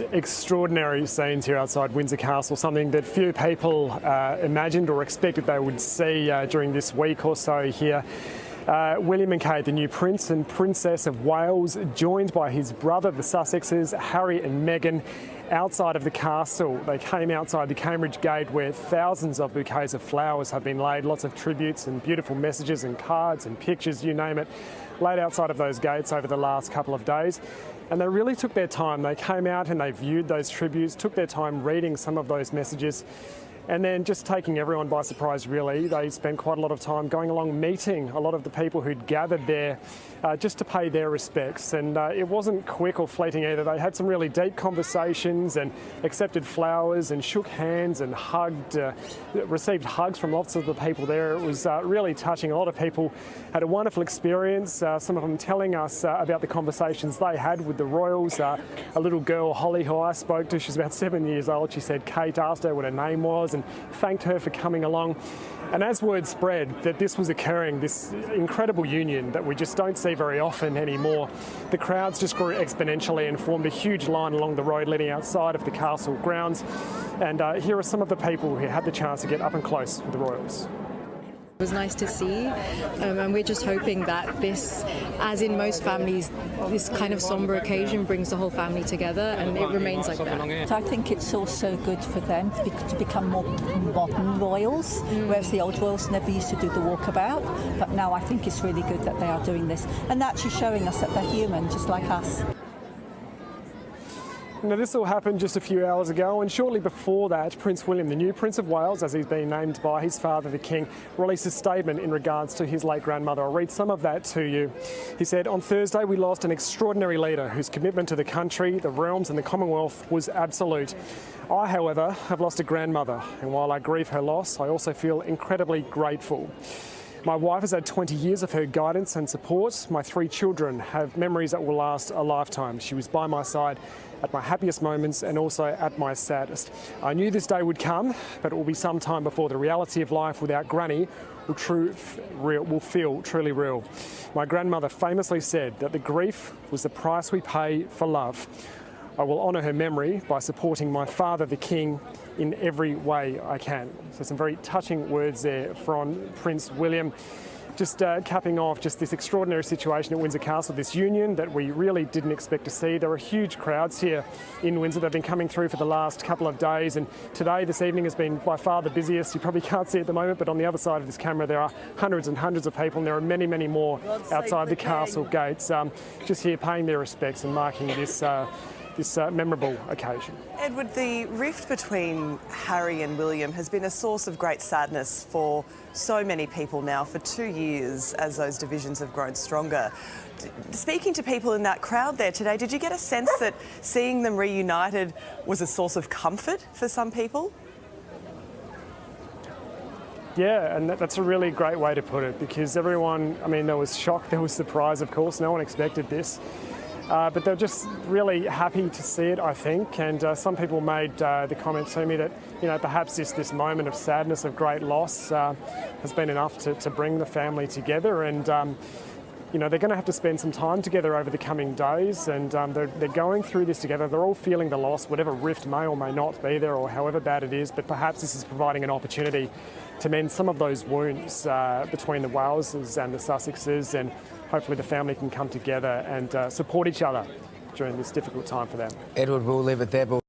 Extraordinary scenes here outside Windsor Castle, something that few people imagined or expected they would see during this week or so here. William and Kate, the new Prince and Princess of Wales, joined by his brother, the Sussexes, Harry and Meghan, outside of the castle. They came outside the Cambridge Gate where thousands of bouquets of flowers have been laid, lots of tributes and beautiful messages and cards and pictures, you name it, laid outside of those gates over the last couple of days. And they really took their time. They came out and they viewed those tributes, took their time reading some of those messages, and then just taking everyone by surprise, really. They spent quite a lot of time going along meeting a lot of the people who'd gathered there just to pay their respects. And it wasn't quick or fleeting either. They had some really deep conversations and accepted flowers and shook hands and hugged, received hugs from lots of the people there. It was really touching. A lot of people had a wonderful experience, some of them telling us about the conversations they had with the royals. A little girl, Holly, who I spoke to, she's about 7 years old, she said Kate asked her what her name was and thanked her for coming along. And as word spread that this was occurring, this incredible union that we just don't see very often anymore, the crowds just grew exponentially and formed a huge line along the road leading outside of the castle grounds. And here are some of the people who had the chance to get up and close with the royals. It was nice to see, and we're just hoping that this, as in most families, this kind of sombre occasion brings the whole family together, and it remains like that. I think it's also good for them to become more modern royals, whereas the old royals never used to do the walkabout. But now I think it's really good that they are doing this, and actually showing us that they're human, just like us. Now, this all happened just a few hours ago, and shortly before that, Prince William, the new Prince of Wales, as he's been named by his father, the King, released a statement in regards to his late grandmother. I'll read some of that to you. He said, "On Thursday, we lost an extraordinary leader whose commitment to the country, the realms and the Commonwealth was absolute. I, however, have lost a grandmother, and while I grieve her loss, I also feel incredibly grateful. My wife has had 20 years of her guidance and support. My 3 children have memories that will last a lifetime. She was by my side at my happiest moments and also at my saddest. I knew this day would come, but it will be some time before the reality of life without Granny will feel truly real. My grandmother famously said that the grief was the price we pay for love. I will honour her memory by supporting my father, the King, in every way I can." So some very touching words there from Prince William. Just capping off just this extraordinary situation at Windsor Castle, this union that we really didn't expect to see. There are huge crowds here in Windsor. They've been coming through for the last couple of days, and today, this evening, has been by far the busiest. You probably can't see at the moment, but on the other side of this camera there are hundreds and hundreds of people, and there are many, many more outside the castle gates just here paying their respects and marking this memorable occasion. Edward, the rift between Harry and William has been a source of great sadness for so many people now for 2 years as those divisions have grown stronger. Speaking to people in that crowd there today, did you get a sense that seeing them reunited was a source of comfort for some people? Yeah, and that's a really great way to put it, because everyone, I mean, there was shock, there was surprise, of course, no one expected this. But they're just really happy to see it, I think. And some people made the comment to me that, you know, perhaps this moment of sadness, of great loss, has been enough to bring the family together. And, you know, they're going to have to spend some time together over the coming days. And they're going through this together. They're all feeling the loss, whatever rift may or may not be there or however bad it is. But perhaps this is providing an opportunity to mend some of those wounds between the Waleses and the Sussexes, and hopefully the family can come together and support each other during this difficult time for them. Edward, we'll leave it there.